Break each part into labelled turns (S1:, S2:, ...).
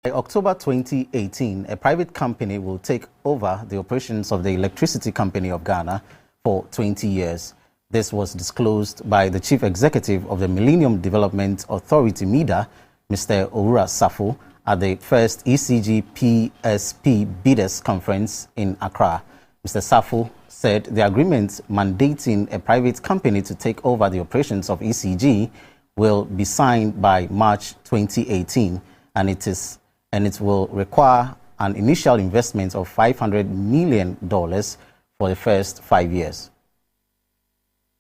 S1: By October 2018, a private company will take over the operations of the Electricity Company of Ghana for 20 years. This was disclosed by the Chief Executive of the Millennium Development Authority-MiDA Mr. Owura Sarfo at the first ECG-PSP Bidders Conference in Accra. Mr. Sarfo said the agreement mandating a private company to take over the operations of ECG will be signed by March 2018, and it will require an initial investment of $500 million for the first 5 years.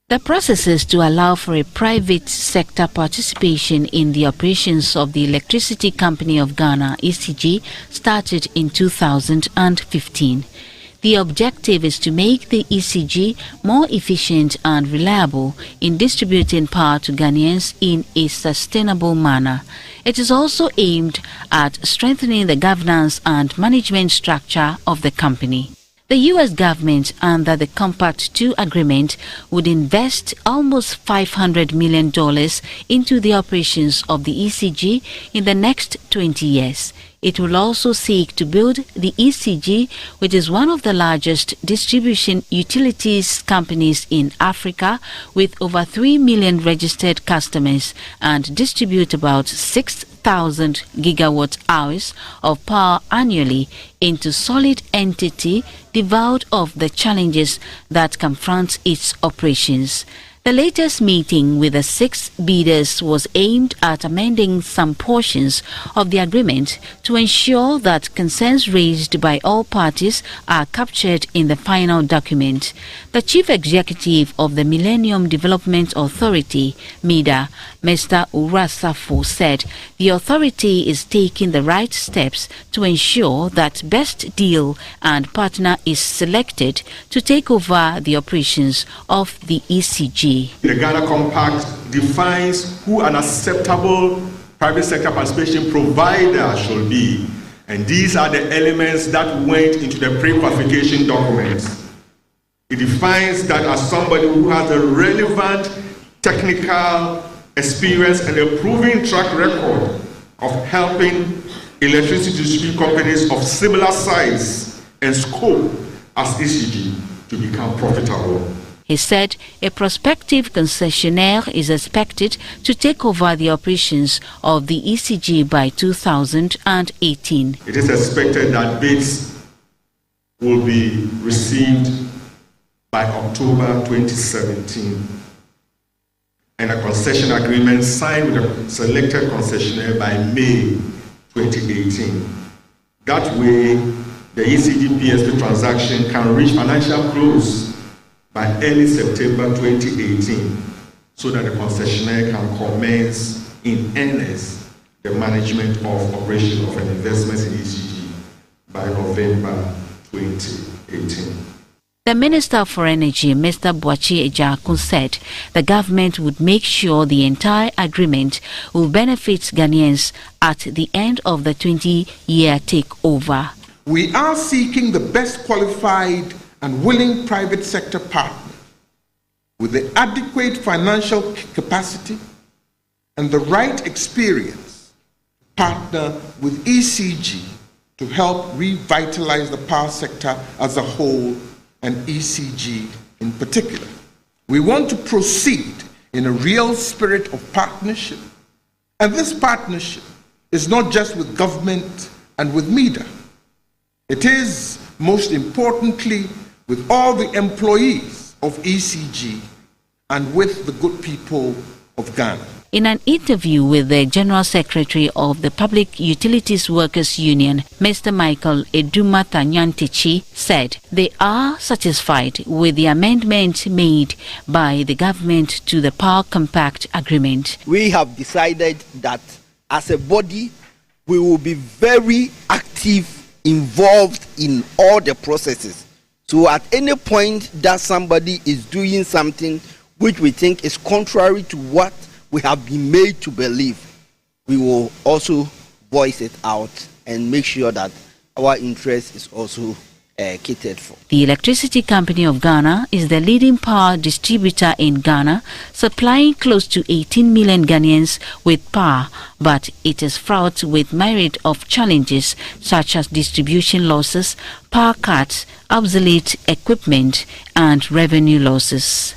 S2: The processes to allow for a private sector participation in the operations of the Electricity Company of Ghana, ECG, started in 2015. The objective is to make the ECG more efficient and reliable in distributing power to Ghanaians in a sustainable manner. It is also aimed at strengthening the governance and management structure of the company. The U.S. government, under the Compact 2 agreement, would invest almost $500 million into the operations of the ECG in the next 20 years. It will also seek to build the ECG, which is one of the largest distribution utilities companies in Africa, with over 3 million registered customers, and distribute about 6,000 gigawatt hours of power annually into solid entity devoid of the challenges that confront its operations. The latest meeting with the 6 bidders was aimed at amending some portions of the agreement to ensure that concerns raised by all parties are captured in the final document. The Chief Executive of the Millennium Development Authority-MiDA Mr. Owura Sarfo said the authority is taking the right steps to ensure that best deal and partner is selected to take over the operations of the ECG.
S3: The Ghana Compact defines who an acceptable private sector participation provider should be, and these are the elements that went into the pre-qualification documents. It defines that as somebody who has a relevant technical experience and a proven track record of helping electricity distribution companies of similar size and scope as ECG to become profitable.
S2: He said a prospective concessionaire is expected to take over the operations of the ECG by 2018.
S3: It is expected that bids will be received by October 2017 and a concession agreement signed with a selected concessionaire by May 2018. That way, the ECG-PSP transaction can reach financial close by early September 2018, so that the concessionaire can commence in earnest the management of operation of an investment in ECG by November 2018.
S2: The Minister for Energy, Mr. Boakye Ejakun, said the government would make sure the entire agreement will benefit Ghanaians at the end of the 20-year takeover.
S4: We are seeking the best qualified and willing private sector partner with the adequate financial capacity and the right experience to partner with ECG to help revitalize the power sector as a whole and ECG in particular. We want to proceed in a real spirit of partnership, and this partnership is not just with government and with MiDA. It is, most importantly, with all the employees of ECG and with the good people of Ghana.
S2: In an interview with the General Secretary of the Public Utilities Workers Union, Mr. Michael Edumata-Nyantichi said they are satisfied with the amendment made by the government to the Power Compact Agreement.
S5: We have decided that as a body, we will be very active, involved in all the processes. So at any point that somebody is doing something which we think is contrary to what we have been made to believe, we will also voice it out and make sure that our interest is also catered for.
S2: The Electricity Company of Ghana is the leading power distributor in Ghana, supplying close to 18 million Ghanaians with power, but it is fraught with myriad of challenges such as distribution losses, power cuts, obsolete equipment, and revenue losses.